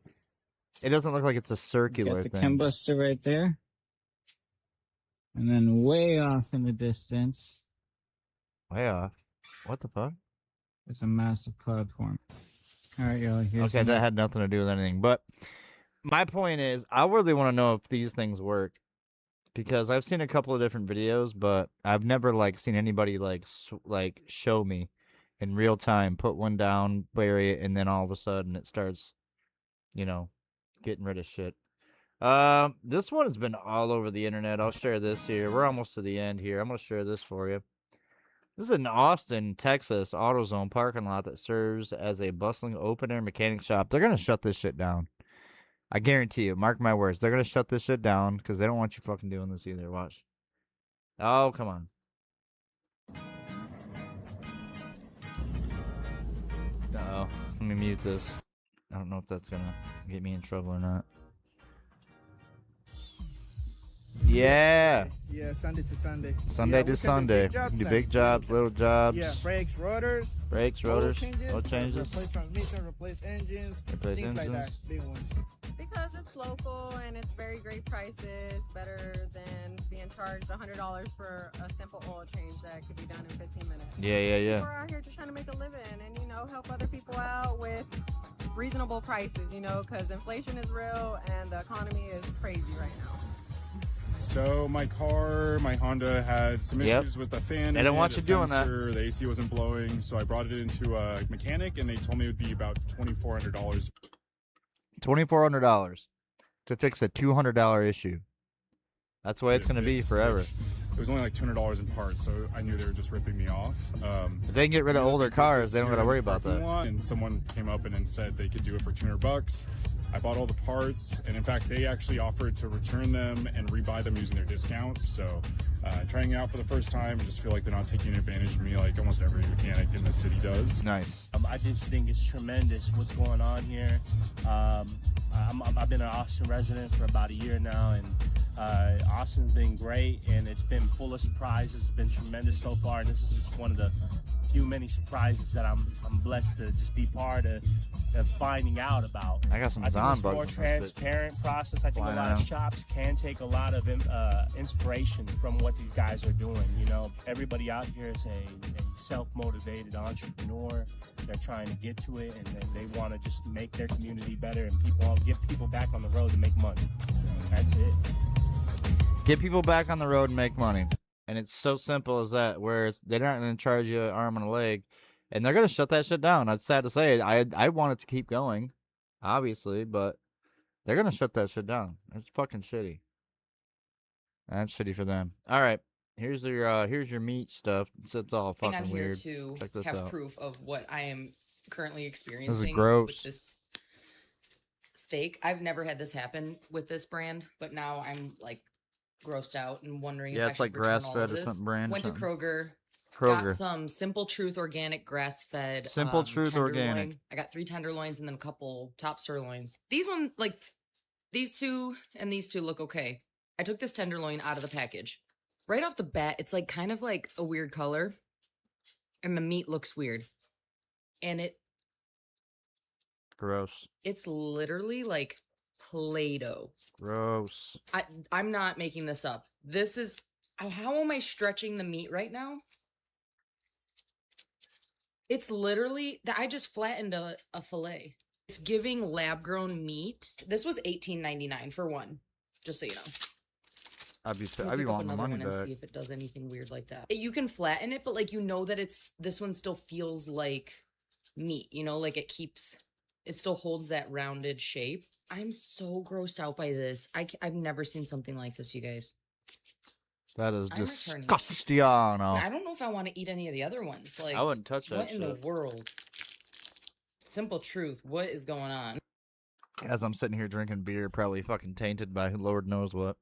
It doesn't look like it's a circular Got the thing. combuster right there. And then way off in the distance. Way off? What the fuck? There's a massive cloud form. Alright, y'all. Okay, that had nothing to do with anything. But my point is, I really want to know if these things work. Because I've seen a couple of different videos, but I've never like seen anybody like show me in real time, put one down, bury it, and then all of a sudden it starts, you know, getting rid of shit. This one has been all over the internet. I'll share this here. We're almost to the end here. I'm going to share this for you. This is an Austin, Texas AutoZone parking lot that serves as a bustling open-air mechanic shop. They're going to shut this shit down. I guarantee you. Mark my words. They're going to shut this shit down because they don't want you fucking doing this either. Watch. Oh, come on. Uh-oh. Let me mute this. I don't know if that's going to get me in trouble or not. Yeah. Yeah, Sunday to Sunday. Sunday to Sunday. Do big jobs, little jobs. Yeah, brakes, rotors. Oil changes. Replace transmission, replace engines. Things like that. Big ones. Because it's local and it's very great prices, better than being charged $100 for a simple oil change that could be done in 15 minutes. Yeah. We're out here just trying to make a living and, you know, help other people out with reasonable prices, you know, because inflation is real and the economy is crazy right now. So my car, my Honda, had some issues with the fan. They don't want you doing that. The AC wasn't blowing, so I brought it into a mechanic, and they told me it would be about $2,400. $2,400 to fix a $200 issue. That's the way it's going to be forever. It was only like $200 in parts, so I knew they were just ripping me off. If they can get rid of older cars, they don't got to worry about that. And someone came up and then said they could do it for $200. I bought all the parts, and in fact, they actually offered to return them and rebuy them using their discounts. So, trying it out for the first time, I just feel like they're not taking advantage of me like almost every mechanic in the city does. Nice. I just think it's tremendous what's going on here. I've been an Austin resident for about a year now, and Austin's been great, and it's been full of surprises. It's been tremendous so far, and this is just one of the few many surprises that I'm blessed to just be part of finding out about. I got some I think Zon it's more bugs. transparent process. I think a lot of shops can take a lot of inspiration from what these guys are doing. You know, everybody out here is a self-motivated entrepreneur. They're trying to get to it, and then they want to just make their community better and get people back on the road to make money. That's it. Get people back on the road and make money. And it's so simple as that, where they're not going to charge you an arm and a leg. And they're going to shut that shit down. It's sad to say. I want it to keep going, obviously, but they're going to shut that shit down. It's fucking shitty. That's shitty for them. All right. Here's your meat stuff. It's all fucking I'm weird. here to Check this have out. proof of what I am currently experiencing This is gross. with this steak. I've never had this happen with this brand, but now I'm like grossed out and wondering if I it's should like return all grass-fed of or this. something brand. Went to something. Kroger. Kroger. Got some Simple Truth organic grass-fed. Simple Truth tenderloin. organic. I got 3 tenderloins and then a couple top sirloins. These ones, like, These two and these two look okay. I took this tenderloin out of the package. Right off the bat, it's like kind of like a weird color. And the meat looks weird. And Gross. it's literally like Play-Doh. Gross. I'm not making this up. This is, how am I stretching the meat right now? It's literally, I just flattened a fillet. It's giving lab-grown meat. This was $18.99 for one, just so you know. I'd be Let me pick up wanting the another money one and back. see if it does anything weird like that. You can flatten it, but like you know that this one still feels like meat. You know, like it still holds that rounded shape. I'm so grossed out by this. I've never seen something like this, you guys. That is I'm returning disgusting. I don't know if I want to eat any of the other ones. Like, I wouldn't touch that What in the shit. world? Simple truth. What is going on? As I'm sitting here drinking beer, probably fucking tainted by Lord knows what.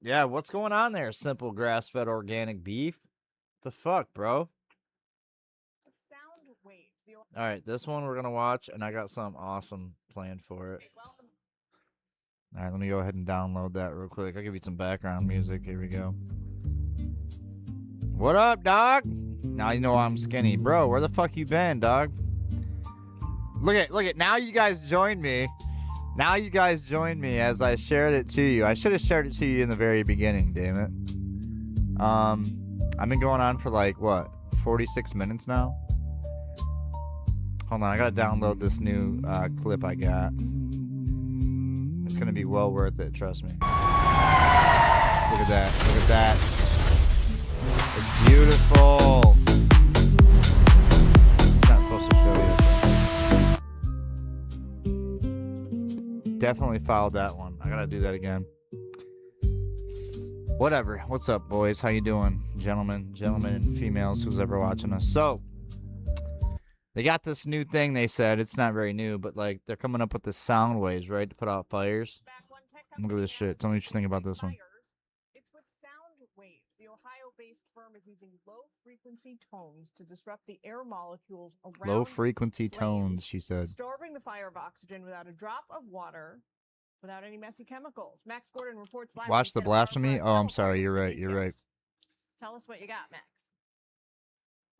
Yeah, what's going on there? Simple grass-fed organic beef? The fuck, bro? All right, this one we're going to watch, and I got something awesome planned for it. All right, let me go ahead and download that real quick. I'll give you some background music. Here we go. What up, dog? Now you know I'm skinny. Bro, where the fuck you been, dog? Look at, now you guys joined me. Now you guys joined me as I shared it to you. I should have shared it to you in the very beginning, damn it. I've been going on for like, what, 46 minutes now? Hold on, I gotta download this new clip I got. It's gonna be well worth it, trust me. Look at that, look at that. It's beautiful. It's not supposed to show you. Definitely fouled that one. I gotta do that again. Whatever. What's up, boys? How you doing? Gentlemen and females, who's ever watching us. So, they got this new thing, they said. It's not very new, but like they're coming up with the sound waves, right? To put out fires. Look at this shit. Tell me what you think about this one. It's with sound waves. The Ohio-based firm is using low-frequency tones to disrupt the air molecules around Low frequency tones, she said. starving the fire of oxygen without a drop of water, without any messy chemicals. Max Gordon reports live. Watch the blasphemy? Oh, I'm sorry. You're right. You're right. Tell us what you got, Max.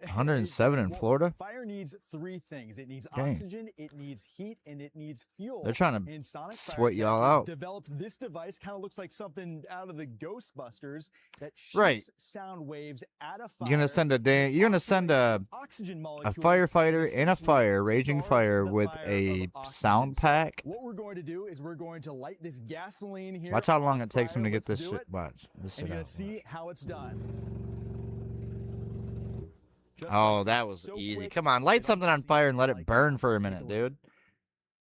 107 in Florida? Fire needs three things. It needs Dang. oxygen, it needs heat, and it needs fuel. They're trying to And Sonic sweat Firetech y'all has out. Developed this device, kind of looks like something out of the Ghostbusters that shoots Right. sound waves at a fire. You're gonna send a Oxygen molecules firefighter in a fire, raging fire, with a sound pack. What we're going to do is we're going to light this gasoline here. Watch how long it takes him to get Let's this do shit. it. Watch this And shit you're gonna out. see how it's done. Just Oh, like that was so easy. quick, Come on, light something on fire and let it burn for a minute, dude.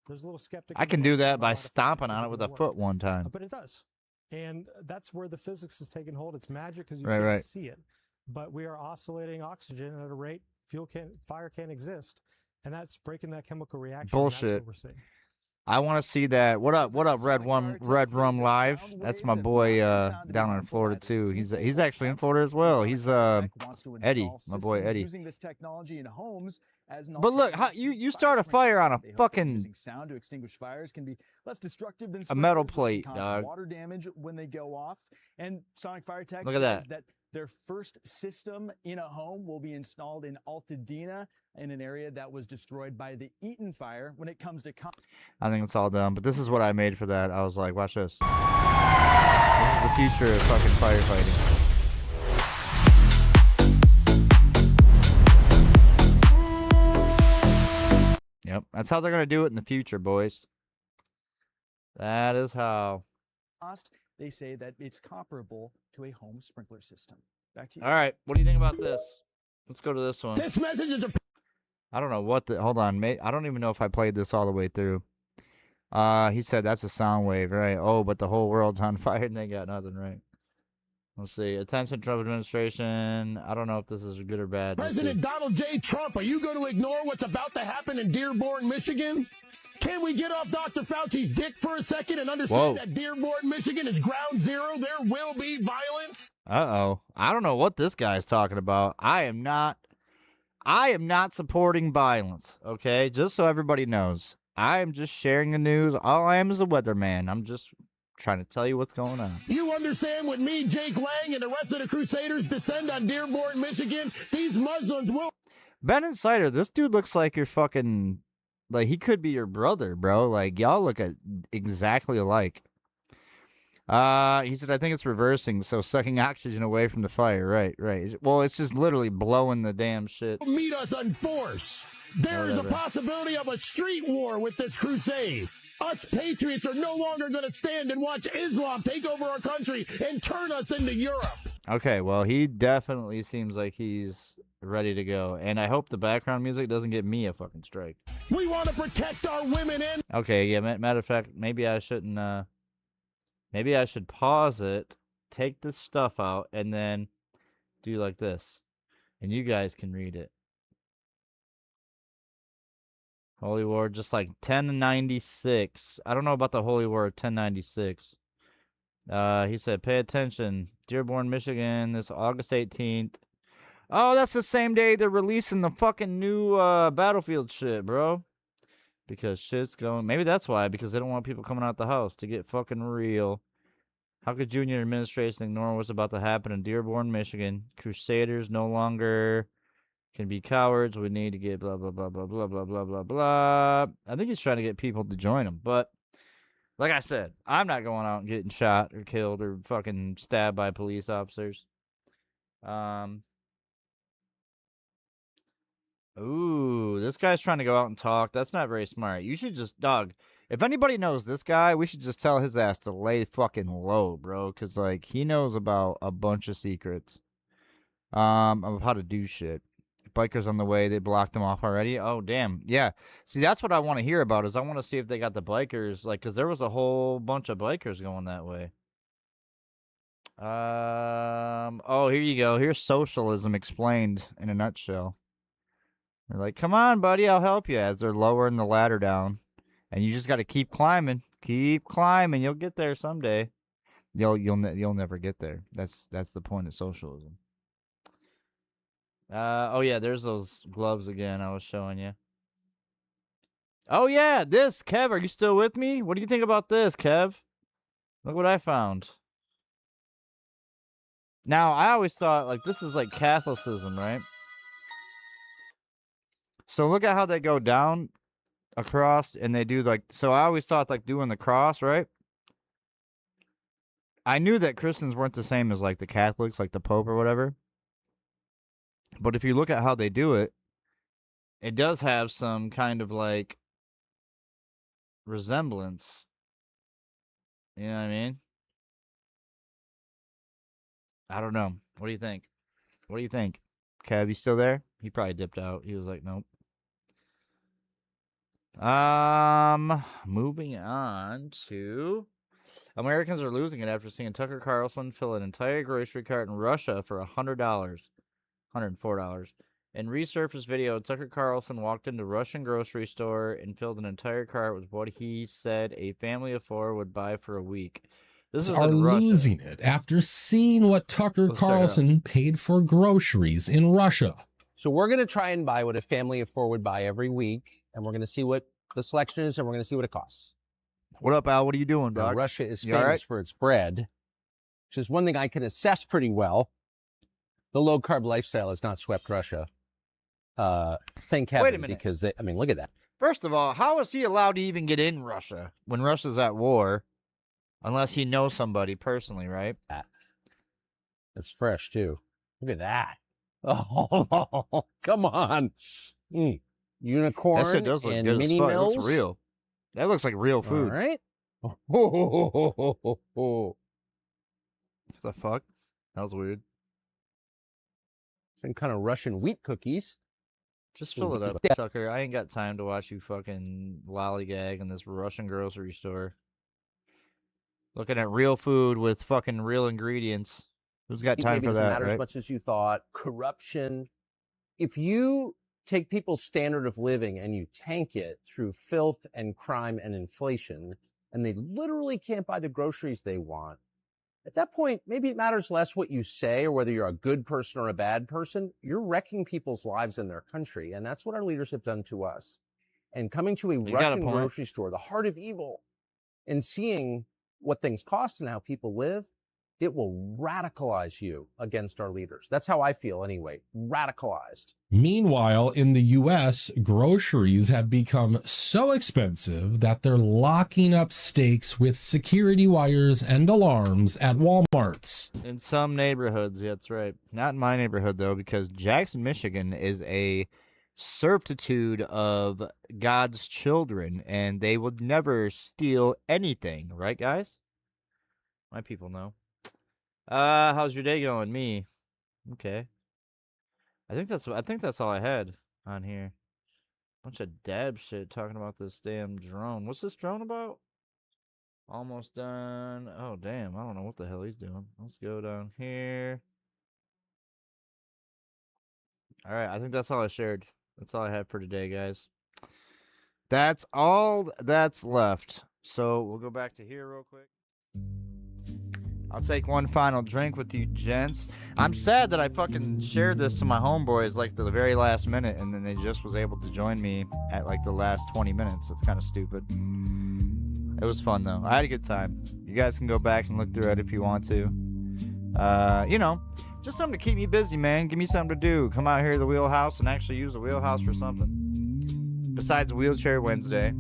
There's a little skeptic. I can do that by stomping on it with a foot one time. But it does. And that's where the physics is taking hold. It's magic because you Right, can't right. see it. But we are oscillating oxygen at a rate fire can't exist. And that's breaking that chemical reaction. and That's Bullshit. what we're seeing. I want to see that. What up, Red Rum Live? That's my boy down in Florida too. He's actually in Florida as well. He's Eddie, my boy Eddie. Using this technology in homes as an But look, how you start a fire on a fucking using sound to extinguish fires can be less destructive than a metal sprinklers, which plate, can cause dog. water damage when they go off. And Sonic Firetech Look at says that. their first system in a home will be installed in Altadena, in an area that was destroyed by the Eaton fire. When it comes to I think it's all done. But this is what I made for that. I was like, watch this. This is the future of fucking firefighting. Yep, that's how they're gonna do it in the future, boys. That is how. cost, they say that it's comparable to a home sprinkler system. Back to you. All right, what do you think about this? Let's go to this one. This message is I don't know what the. Hold on, mate. I don't even know if I played this all the way through. He said that's a sound wave, right? Oh, but the whole world's on fire and they got nothing, right? Let's see. Attention, Trump administration. I don't know if this is good or bad. Let's see. President Donald J. Trump, are you going to ignore what's about to happen in Dearborn, Michigan? Can we get off Dr. Fauci's dick for a second and understand Whoa. that Dearborn, Michigan is ground zero? There will be violence. Uh-oh. I don't know what this guy's talking about. I am not supporting violence, okay? Just so everybody knows. I'm just sharing the news. All I am is a weatherman. I'm just trying to tell you what's going on. You understand when me, Jake Lang, and the rest of the Crusaders descend on Dearborn, Michigan, these Muslims will... Ben Insider, this dude looks like your fucking... Like, he could be your brother, bro. Like, y'all look exactly alike. He said, I think it's reversing, so sucking oxygen away from the fire. Right. Well, it's just literally blowing the damn shit. Meet us on force. There is a possibility of a street war with this crusade. Us patriots are no longer going to stand and watch Islam take over our country and turn us into Europe. Okay, well, he definitely seems like he's ready to go. And I hope the background music doesn't get me a fucking strike. We want to protect our women and... Okay, yeah, matter of fact, maybe I shouldn't, maybe I should pause it, take this stuff out, and then do like this. And you guys can read it. Holy War, just like 1096. I don't know about the Holy War 1096. He said, pay attention. Dearborn, Michigan, this August 18th. Oh, that's the same day they're releasing the fucking new Battlefield shit, bro. Because shit's going... Maybe that's why, because they don't want people coming out the house to get fucking real. How could junior administration ignore what's about to happen in Dearborn, Michigan? Crusaders no longer... can be cowards. We need to get blah, blah, blah, blah, blah, blah, blah, blah, blah. I think he's trying to get people to join him. But, like I said, I'm not going out and getting shot or killed or fucking stabbed by police officers. Ooh, this guy's trying to go out and talk. That's not very smart. You should just, dog, if anybody knows this guy, we should just tell his ass to lay fucking low, bro. Because, like, he knows about a bunch of secrets of how to do shit. Bikers on the way, they blocked them off already. Oh, damn. Yeah. See, that's what I want to hear about, is I want to see if they got the bikers, like, because there was a whole bunch of bikers going that way. Oh, here you go. Here's socialism explained in a nutshell. They're like, come on, buddy, I'll help you, as they're lowering the ladder down. And you just got to keep climbing. Keep climbing. You'll get there someday. You'll never get there. That's the point of socialism. Oh yeah, there's those gloves again I was showing you. Oh yeah, this, Kev, are you still with me? What do you think about this, Kev? Look what I found. Now, I always thought, like, this is like Catholicism, right? So look at how they go down across, and they do, like, so I always thought, like, doing the cross, right? I knew that Christians weren't the same as, like, the Catholics, like the Pope or whatever. But if you look at how they do it, it does have some kind of, like, resemblance. You know what I mean? I don't know. What do you think? What do you think? Kev, you still there? He probably dipped out. He was like, nope. Moving on to... Americans are losing it after seeing Tucker Carlson fill an entire grocery cart in Russia for $100. $104. In resurfaced video, Tucker Carlson walked into a Russian grocery store and filled an entire cart with what he said a family of four would buy for a week. This is are in Russia. Losing it after seeing what Tucker Carlson paid for groceries in Russia. So we're going to try and buy what a family of four would buy every week, and we're going to see what the selection is, and we're going to see what it costs. What up, Al? What are you doing, dog? Now, Russia is You famous all right? for its bread, which is one thing I can assess pretty well. The low-carb lifestyle has not swept Russia. Thank heaven, Wait a minute. because I mean, look at that. First of all, how is he allowed to even get in Russia when Russia's at war? Unless he knows somebody personally, right? It's fresh, too. Look at that. Oh, come on. Unicorn That shit does look and good mini as fuck. It mills. looks real. That looks like real food. All right. What the fuck? That was weird. Some kind of Russian wheat cookies. Just fill it up, sucker. I ain't got time to watch you fucking lollygag in this Russian grocery store. Looking at real food with fucking real ingredients. Who's got time Maybe for doesn't that, matter right? as much as you thought. Corruption. If you take people's standard of living and you tank it through filth and crime and inflation, and they literally can't buy the groceries they want, at that point, maybe it matters less what you say or whether you're a good person or a bad person. You're wrecking people's lives in their country, and that's what our leaders have done to us. And coming to a Russian grocery store, the heart of evil, and seeing what things cost and how people live, it will radicalize you against our leaders. That's how I feel anyway, radicalized. Meanwhile, in the U.S., groceries have become so expensive that they're locking up stakes with security wires and alarms at Walmarts. In some neighborhoods, that's right. Not in my neighborhood, though, because Jackson, Michigan is a servitude of God's children, and they would never steal anything. Right, guys? My people know. How's your day going? Me. Okay. I think that's all I had on here. Bunch of dab shit talking about this damn drone. What's this drone about? Almost done. Oh, damn. I don't know what the hell he's doing. Let's go down here. All right. I think that's all I shared. That's all I have for today, guys. That's all that's left. So we'll go back to here real quick. I'll take one final drink with you gents. I'm sad that I fucking shared this to my homeboys like the very last minute, and then they just was able to join me at like the last 20 minutes. It's kind of stupid. It was fun though. I had a good time. You guys can go back and look through it if you want to. You know, just something to keep me busy, man. Give me something to do. Come out here to the wheelhouse and actually use the wheelhouse for something. Besides Wheelchair Wednesday.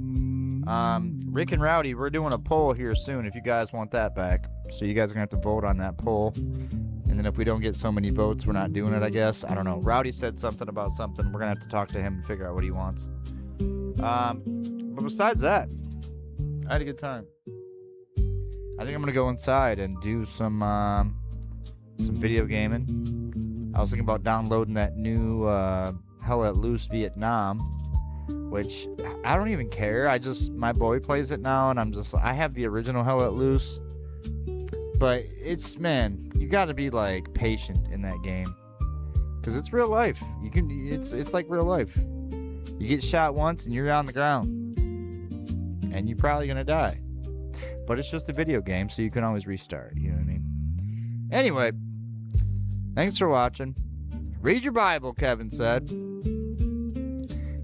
Rick and Rowdy, we're doing a poll here soon if you guys want that back. So you guys are going to have to vote on that poll. And then if we don't get so many votes, we're not doing it, I guess. I don't know. Rowdy said something about something. We're going to have to talk to him and figure out what he wants. But besides that, I had a good time. I think I'm going to go inside and do some video gaming. I was thinking about downloading that new Hell Let Loose Vietnam, which I don't even care. My boy plays it now, and I have the original Hell Let Loose. But man, you got to be like patient in that game, because it's real life. It's like real life. You get shot once and you're on the ground, and you're probably gonna die. But it's just a video game, so you can always restart. You know what I mean? Anyway, thanks for watching. Read your Bible, Kevin said.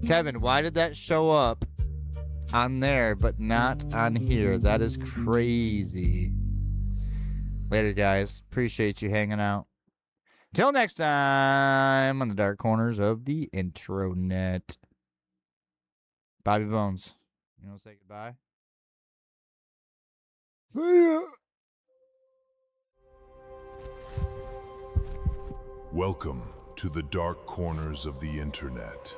Kevin, why did that show up on there but not on here? That is crazy. Later, guys. Appreciate you hanging out. Till next time on the dark corners of the intronet. Bobby Bones, you want to say goodbye? See ya. Welcome to the dark corners of the internet.